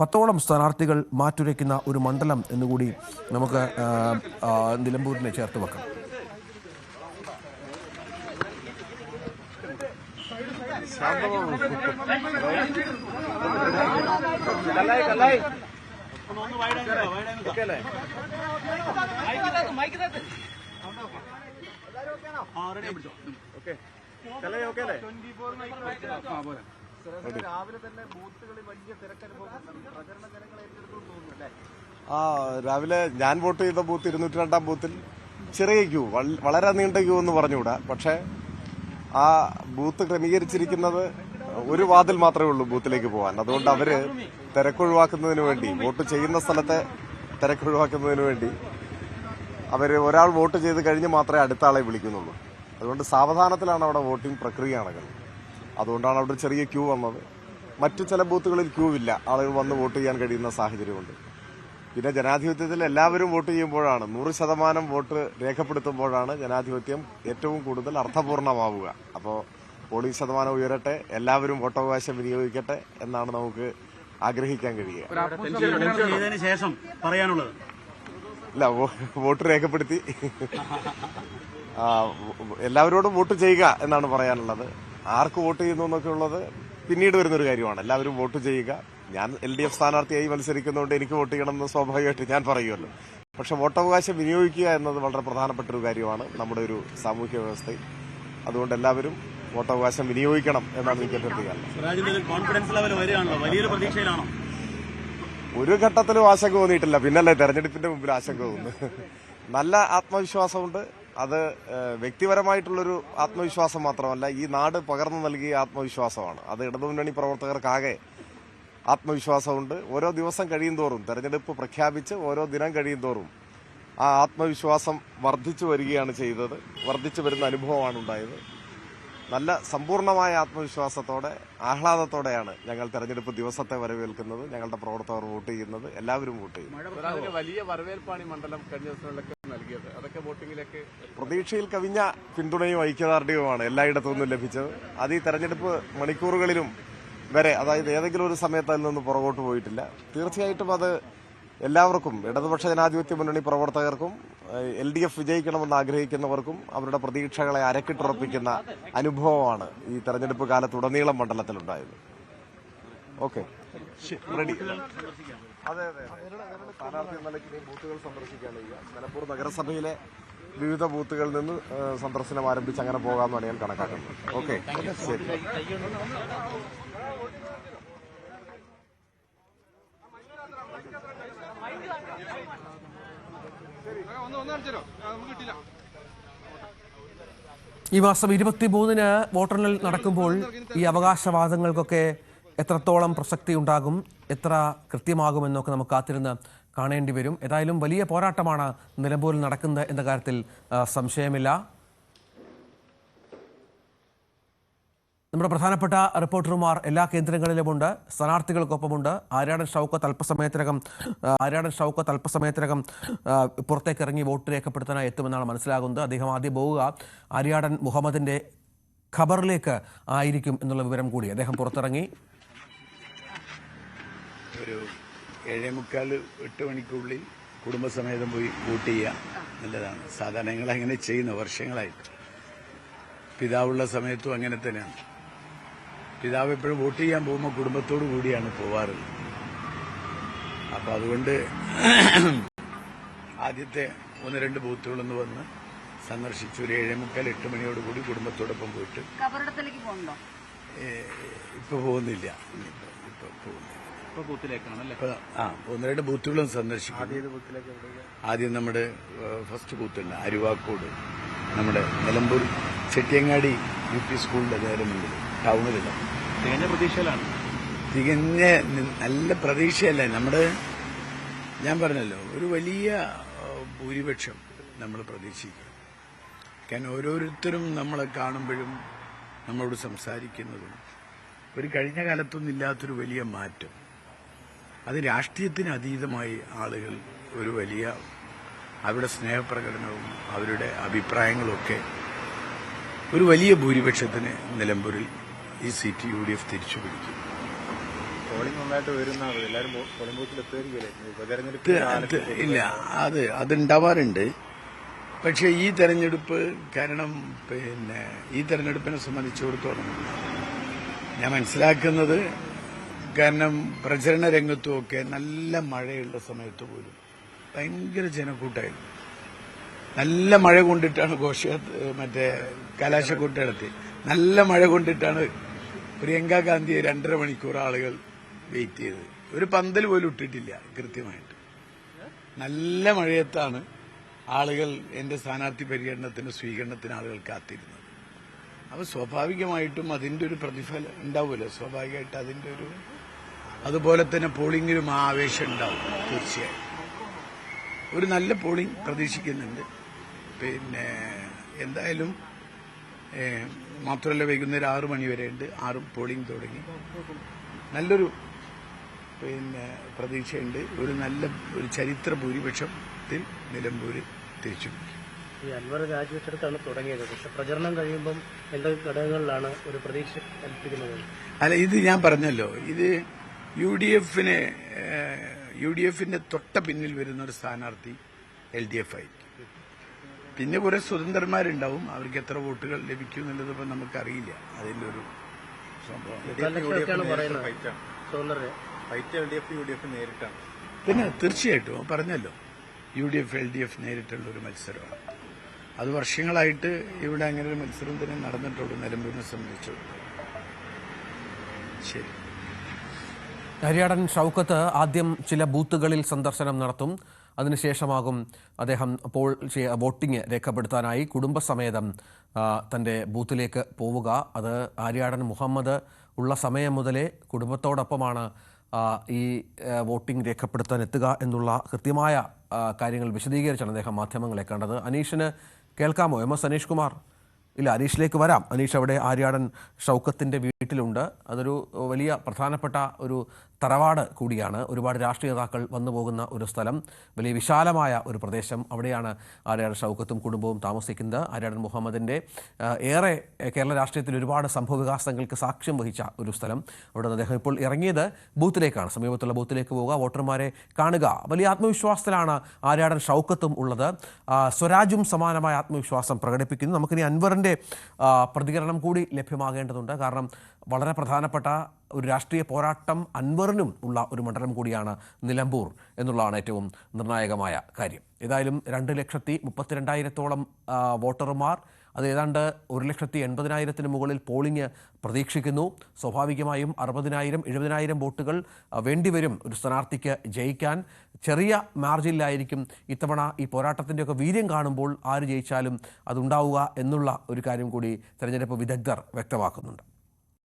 10ഓളം സ്ഥാനാർത്ഥികൾ മാറ്റുരയ്ക്കുന്ന ഒരു മണ്ഡലം എന്നുകൂടി നമുക്ക് നിലമ്പൂരിനെ ചേർത്ത് വെക്കാം. രാവിലെ ഞാൻ വോട്ട് ചെയ്ത ബൂത്ത് 202-ാം ബൂത്തിൽ ചെറിയ ക്യൂ, വളരെ നീണ്ട ക്യൂ എന്ന് പറഞ്ഞുകൂടാ. പക്ഷേ ആ ബൂത്ത് ക്രമീകരിച്ചിരിക്കുന്നത് ഒരു വാതിൽ മാത്രമേ ഉള്ളൂ ബൂത്തിലേക്ക് പോകാൻ. അതുകൊണ്ട് അവര് തിരക്കൊഴിവാക്കുന്നതിന് വേണ്ടി, വോട്ട് ചെയ്യുന്ന സ്ഥലത്തെ തിരക്കൊഴിവാക്കുന്നതിന് വേണ്ടി ഒരാൾ വോട്ട് ചെയ്ത് കഴിഞ്ഞ് മാത്രമേ അടുത്ത ആളെ വിളിക്കുന്നുള്ളൂ. അതുകൊണ്ട് സാവധാനത്തിലാണ് അവിടെ വോട്ടിംഗ് പ്രക്രിയ നടക്കുന്നത്. അതുകൊണ്ടാണ് അവിടെ ചെറിയ ക്യൂ വന്നത്. മറ്റു ചില ബൂത്തുകളിൽ ക്യൂ ഇല്ല, ആളുകൾ വന്ന് വോട്ട് ചെയ്യാൻ കഴിയുന്ന സാഹചര്യമുണ്ട്. പിന്നെ ജനാധിപത്യത്തിൽ എല്ലാവരും വോട്ട് ചെയ്യുമ്പോഴാണ്, 100% വോട്ട് രേഖപ്പെടുത്തുമ്പോഴാണ് ജനാധിപത്യം ഏറ്റവും കൂടുതൽ അർത്ഥപൂർണമാവുക. അപ്പോൾ പോളിംഗ് ശതമാനം ഉയരട്ടെ, എല്ലാവരും വോട്ടവകാശം വിനിയോഗിക്കട്ടെ എന്നാണ് നമുക്ക് ആഗ്രഹിക്കാൻ കഴിയുക. ഇല്ല, വോട്ട് രേഖപ്പെടുത്തി എല്ലാവരോടും വോട്ട് ചെയ്യുക എന്നാണ് പറയാനുള്ളത്. ആർക്ക് വോട്ട് ചെയ്യുന്നു എന്നൊക്കെ ഉള്ളത് പിന്നീട് വരുന്നൊരു കാര്യമാണ്. എല്ലാവരും വോട്ട് ചെയ്യുക. ഞാൻ LDF സ്ഥാനാർത്ഥിയായി മത്സരിക്കുന്നതുകൊണ്ട് എനിക്ക് വോട്ട് ചെയ്യണമെന്ന് സ്വാഭാവികമായിട്ട് ഞാൻ പറയുമല്ലോ. പക്ഷെ വോട്ടവകാശം വിനിയോഗിക്കുക എന്നത് വളരെ പ്രധാനപ്പെട്ട ഒരു കാര്യമാണ് നമ്മുടെ ഒരു സാമൂഹ്യ വ്യവസ്ഥയിൽ. അതുകൊണ്ട് എല്ലാവരും വോട്ടവകാശം വിനിയോഗിക്കണം എന്നാണ് എനിക്ക് അഭ്യർത്ഥിക്കാനുള്ളത്. ഒരു ഘട്ടത്തിലും ആശങ്ക തോന്നിയിട്ടില്ല, പിന്നല്ലേ തെരഞ്ഞെടുപ്പിന്റെ മുമ്പിൽ ആശങ്ക തോന്നുന്നു. നല്ല ആത്മവിശ്വാസമുണ്ട്. അത് വ്യക്തിപരമായിട്ടുള്ളൊരു ആത്മവിശ്വാസം മാത്രമല്ല, ഈ നാട് പകർന്നു നൽകിയ ആത്മവിശ്വാസമാണ്. അത് ഇടതുമുന്നണി പ്രവർത്തകർക്കാകെ ആത്മവിശ്വാസമുണ്ട്. ഓരോ ദിവസം കഴിയും തോറും, തെരഞ്ഞെടുപ്പ് പ്രഖ്യാപിച്ച് ഓരോ ദിനം കഴിയും തോറും ആ ആത്മവിശ്വാസം വർദ്ധിച്ചു വരികയാണ് ചെയ്തത്. വർദ്ധിച്ചു വരുന്ന അനുഭവമാണ് ഉണ്ടായത്. നല്ല സമ്പൂർണമായ ആത്മവിശ്വാസത്തോടെ, ആഹ്ലാദത്തോടെയാണ് ഞങ്ങൾ തെരഞ്ഞെടുപ്പ് ദിവസത്തെ വരവേൽക്കുന്നത്. ഞങ്ങളുടെ പ്രവർത്തകർ വോട്ട് ചെയ്യുന്നത്, എല്ലാവരും വോട്ട് ചെയ്യുന്നത്. വലിയ വരവേൽപ്പാണ് ഈ മണ്ഡലം കഴിഞ്ഞ ദിവസങ്ങളിലൊക്കെ നൽകിയത്. അതൊക്കെ വോട്ടിംഗിലേക്ക് പ്രതീക്ഷയിൽ കവിഞ്ഞ പിന്തുണയും ഐക്യദാർഢ്യവുമാണ് എല്ലായിടത്തു നിന്നും ലഭിച്ചത്. അത് ഈ തെരഞ്ഞെടുപ്പ് മണിക്കൂറുകളിലും വരെ, അതായത് ഏതെങ്കിലും ഒരു സമയത്ത് അതിൽ നിന്ന് പുറകോട്ട് പോയിട്ടില്ല. തീർച്ചയായിട്ടും അത് എല്ലാവർക്കും, ഇടതുപക്ഷ ജനാധിപത്യ മുന്നണി പ്രവർത്തകർക്കും LDF വിജയിക്കണമെന്ന് ആഗ്രഹിക്കുന്നവർക്കും അവരുടെ പ്രതീക്ഷകളെ അരക്കിട്ടുറപ്പിക്കുന്ന അനുഭവമാണ് ഈ തെരഞ്ഞെടുപ്പ് കാലത്തുടനീളം മണ്ഡലത്തിലുണ്ടായത്. Okay, ready. അതെ, സ്ഥാനാർത്ഥി എന്ന നിലയ്ക്ക് ബൂത്തുകൾ സന്ദർശിക്കുകയാണ് ചെയ്യുക. നിലമ്പൂർ നഗരസഭയിലെ വിവിധ ബൂത്തുകളിൽ നിന്ന് സന്ദർശനം ആരംഭിച്ച് അങ്ങനെ പോകാമെന്നാണ് ഞാൻ കണക്കാക്കുന്നത്. ഓക്കെ, ശരി. ഈ മാസം 23-ന് വോട്ടെണ്ണൽ നടക്കുമ്പോൾ ഈ അവകാശവാദങ്ങൾക്കൊക്കെ എത്രത്തോളം പ്രസക്തി ഉണ്ടാകും, എത്ര കൃത്യമാകുമെന്നൊക്കെ നമുക്ക് കാത്തിരുന്ന് കാണേണ്ടി വരും. ഏതായാലും വലിയ പോരാട്ടമാണ് നിലമ്പൂരിൽ നടക്കുന്നത് എന്ന കാര്യത്തിൽ സംശയമില്ല. നമ്മുടെ പ്രധാനപ്പെട്ട റിപ്പോർട്ടർമാർ എല്ലാ കേന്ദ്രങ്ങളിലുമുണ്ട്, സ്ഥാനാർത്ഥികൾക്കൊപ്പമുണ്ട്. ആര്യാടൻ ഷൗക്കത്ത് അല്പസമയത്തിനകം പുറത്തേക്ക് ഇറങ്ങി വോട്ട് രേഖപ്പെടുത്താനായി എത്തുമെന്നാണ് മനസ്സിലാകുന്നത്. അദ്ദേഹം ആദ്യം പോവുക ആര്യാടൻ മുഹമ്മദിന്റെ ഖബറിലേക്ക് ആയിരിക്കും എന്നുള്ള വിവരം കൂടി. അദ്ദേഹം പുറത്തിറങ്ങി. ഒരു 7:45-8 മണിക്കുള്ളിൽ കുടുംബസമേതം പോയി വോട്ട് ചെയ്യുക നല്ലതാണ്. സാധാരണ ഞങ്ങൾ അങ്ങനെ ചെയ്യുന്ന വർഷങ്ങളായിട്ട്. പിതാവുള്ള സമയത്തും അങ്ങനെ തന്നെയാണ്. പിതാവ് എപ്പോഴും വോട്ട് ചെയ്യാൻ പോകുമ്പോൾ കുടുംബത്തോടു കൂടിയാണ് പോവാറുള്ളത്. അപ്പൊ അതുകൊണ്ട് ആദ്യത്തെ 1-2 ബൂത്തുകളൊന്ന് വന്ന് സന്ദർശിച്ചു. ഒരു 7:45-8 മണിയോടുകൂടി കുടുംബത്തോടൊപ്പം പോയിട്ട് ഇപ്പൊ പോകുന്നില്ല. ആ 1-2 ബൂത്തുകളും സന്ദർശിക്കും. ആദ്യം നമ്മുടെ ഫസ്റ്റ് ബൂത്തുണ്ട് അരുവാക്കോട്, നമ്മുടെ നിലമ്പൂർ ചെട്ടിയങ്ങാടി UP സ്കൂളിന്റെ നേരെ മുന്നിൽ ടൗണിലില്ല. തികഞ്ഞ പ്രതീക്ഷയിലാണ്. നല്ല പ്രതീക്ഷയല്ല നമ്മുടെ. ഞാൻ പറഞ്ഞല്ലോ, ഒരു വലിയ ഭൂരിപക്ഷം നമ്മൾ പ്രതീക്ഷിക്കും. കാരണം ഓരോരുത്തരും നമ്മളെ കാണുമ്പോഴും നമ്മളോട് സംസാരിക്കുന്നതും ഒരു കഴിഞ്ഞ കാലത്തൊന്നും ഇല്ലാത്തൊരു വലിയ മാറ്റം. അത് രാഷ്ട്രീയത്തിന് അതീതമായി ആളുകൾ ഒരു വലിയ അവരുടെ സ്നേഹപ്രകടനവും അവരുടെ അഭിപ്രായങ്ങളുമൊക്കെ ഒരു വലിയ ഭൂരിപക്ഷത്തിന് നിലമ്പൂരിൽ ഈ സീറ്റ് UDF തിരിച്ചു പിടിക്കും. പോളിംഗ് നന്നായിട്ട് വരുന്ന എല്ലാവരും പോളിംഗ് ബൂത്തിൽ എത്തുകയായിരിക്കും ഉപതെരഞ്ഞെടുപ്പ് ഇല്ല, അതുണ്ടാവാറുണ്ട്. പക്ഷേ ഈ തെരഞ്ഞെടുപ്പ് കാരണം ഈ തെരഞ്ഞെടുപ്പിനെ സംബന്ധിച്ചിടത്തോളം ഞാൻ മനസ്സിലാക്കുന്നത്, കാരണം പ്രചരണ രംഗത്തുമൊക്കെ നല്ല മഴയുള്ള സമയത്ത് പോലും ഭയങ്കര ജനക്കൂട്ടായിരുന്നു. നല്ല മഴ കൊണ്ടിട്ടാണ് മറ്റേ കലാശക്കൂട്ട് നടത്തി. നല്ല മഴ കൊണ്ടിട്ടാണ് പ്രിയങ്ക ഗാന്ധിയെ 2.5 മണിക്കൂർ ആളുകൾ വെയിറ്റ് ചെയ്തത്. ഒരു പന്തൽ പോലും ഇട്ടിട്ടില്ല കൃത്യമായിട്ട്. നല്ല മഴയത്താണ് ആളുകൾ എന്റെ സ്ഥാനാർത്ഥി പര്യടനത്തിന് സ്വീകരണത്തിന് ആളുകൾ കാത്തിരുന്നത്. അപ്പോൾ സ്വാഭാവികമായിട്ടും അതിന്റെ ഒരു പ്രതിഫലം ഉണ്ടാവുമല്ലോ. സ്വാഭാവികമായിട്ട് അതിന്റെ ഒരു, അതുപോലെ തന്നെ പോളിംഗിലും ആ ആവേശം ഉണ്ടാവും. തീർച്ചയായും ഒരു നല്ല പോളിംഗ് പ്രതീക്ഷിക്കുന്നുണ്ട്. എന്തായാലും മാത്രമല്ല, വൈകുന്നേരം 6 മണി വരെയുണ്ട്. 6 പോളിംഗ് തുടങ്ങി. നല്ലൊരു പ്രതീക്ഷയുണ്ട്. ഒരു ചരിത്ര ഭൂരിപക്ഷത്തിൽ നിലമ്പൂര് തിരിച്ചു. ഈ അൻവർ രാജിവെച്ചെടുത്താണ് തുടങ്ങിയത്. പക്ഷെ പ്രചരണം കഴിയുമ്പം എന്തൊക്കെ ഘടകങ്ങളിലാണ് ഒരു പ്രതീക്ഷ കൽപ്പിക്കുന്നത്? അല്ല, ഇത് ഞാൻ പറഞ്ഞല്ലോ, ഇത് യു ഡി എഫിന്റെ തൊട്ട പിന്നിൽ വരുന്ന ഒരു സ്ഥാനാർത്ഥി LDF ആയിരിക്കും. പിന്നെ കുറെ സ്വതന്ത്രന്മാരുണ്ടാവും. അവർക്ക് എത്ര വോട്ടുകൾ ലഭിക്കും എന്നുള്ളത് ഇപ്പം നമുക്കറിയില്ല. അതിന്റെ ഒരു സംഭവം പിന്നെ തീർച്ചയായിട്ടും പറഞ്ഞല്ലോ, UDF LDF നേരിട്ടുള്ള ഒരു മത്സരമാണ്. അത് വർഷങ്ങളായിട്ട് ഇവിടെ അങ്ങനെ ഒരു മത്സരം തന്നെ നടന്നിട്ടുള്ളൂ നിലമ്പൂരിനെ സംബന്ധിച്ചിടത്തോളം. ശരി. ആര്യാടൻ ഷൗക്കത്ത് ആദ്യം ചില ബൂത്തുകളിൽ സന്ദർശനം നടത്തും. അതിനുശേഷമാകും അദ്ദേഹം വോട്ടിംഗ് രേഖപ്പെടുത്താനായി കുടുംബസമേതം തൻ്റെ ബൂത്തിലേക്ക് പോവുക. അത് ആര്യാടൻ മുഹമ്മദ് ഉള്ള സമയം മുതലേ കുടുംബത്തോടൊപ്പമാണ് ഈ വോട്ടിംഗ് രേഖപ്പെടുത്താൻ എത്തുക എന്നുള്ള കൃത്യമായ കാര്യങ്ങൾ വിശദീകരിച്ചാണ് അദ്ദേഹം മാധ്യമങ്ങളെ കണ്ടത്. അനീഷിന് കേൾക്കാമോ? MS അനീഷ് കുമാർ? ഇല്ല, അനീഷിലേക്ക് വരാം. അനീഷ് അവിടെ ആര്യാടൻ ഷൗക്കത്തിൻ്റെ വീട്ടിലുണ്ട്. അതൊരു വലിയ പ്രധാനപ്പെട്ട ഒരു തറവാട് കൂടിയാണ്. ഒരുപാട് രാഷ്ട്രീയ നേതാക്കൾ വന്നു പോകുന്ന ഒരു സ്ഥലം, വലിയ വിശാലമായ ഒരു പ്രദേശം. അവിടെയാണ് ആര്യാടൻ ഷൗക്കത്തും കുടുംബവും താമസിക്കുന്നത്. ആര്യാടൻ മുഹമ്മദിൻ്റെ ഏറെ കേരള രാഷ്ട്രീയത്തിൽ ഒരുപാട് സംഭവവികാസങ്ങൾക്ക് സാക്ഷ്യം വഹിച്ച ഒരു സ്ഥലം. അവിടെ നിന്ന് അദ്ദേഹം ഇപ്പോൾ ഇറങ്ങിയത് ബൂത്തിലേക്കാണ്. സമീപത്തുള്ള ബൂത്തിലേക്ക് പോവുക, വോട്ടർമാരെ കാണുക. വലിയ ആത്മവിശ്വാസത്തിലാണ് ആര്യാടൻ ഷൗക്കത്തും ഉള്ളത്. സ്വരാജും സമാനമായ ആത്മവിശ്വാസം പ്രകടിപ്പിക്കുന്നു. നമുക്കിനി അൻവറിൻ്റെ പ്രതികരണം കൂടി ലഭ്യമാകേണ്ടതുണ്ട്. കാരണം വളരെ പ്രധാനപ്പെട്ട ഒരു രാഷ്ട്രീയ പോരാട്ടം അൻവറിനും ഉള്ള ഒരു മണ്ഡലം കൂടിയാണ് നിലമ്പൂർ എന്നുള്ളതാണ് ഏറ്റവും നിർണായകമായ കാര്യം. ഏതായാലും 2,32,000-ഓളം വോട്ടർമാർ, അത് ഏതാണ്ട് 1,80,000-ന് മുകളിൽ പോളിംഗ് പ്രതീക്ഷിക്കുന്നു. സ്വാഭാവികമായും 60,000-70,000 വോട്ടുകൾ വേണ്ടിവരും ഒരു സ്ഥാനാർത്ഥിക്ക് ജയിക്കാൻ. ചെറിയ മാർജിനിലായിരിക്കും ഇത്തവണ ഈ പോരാട്ടത്തിൻ്റെയൊക്കെ വീര്യം കാണുമ്പോൾ ആര് ജയിച്ചാലും അതുണ്ടാവുക എന്നുള്ള ഒരു കാര്യം കൂടി തെരഞ്ഞെടുപ്പ് വിദഗ്ധർ വ്യക്തമാക്കുന്നുണ്ട്.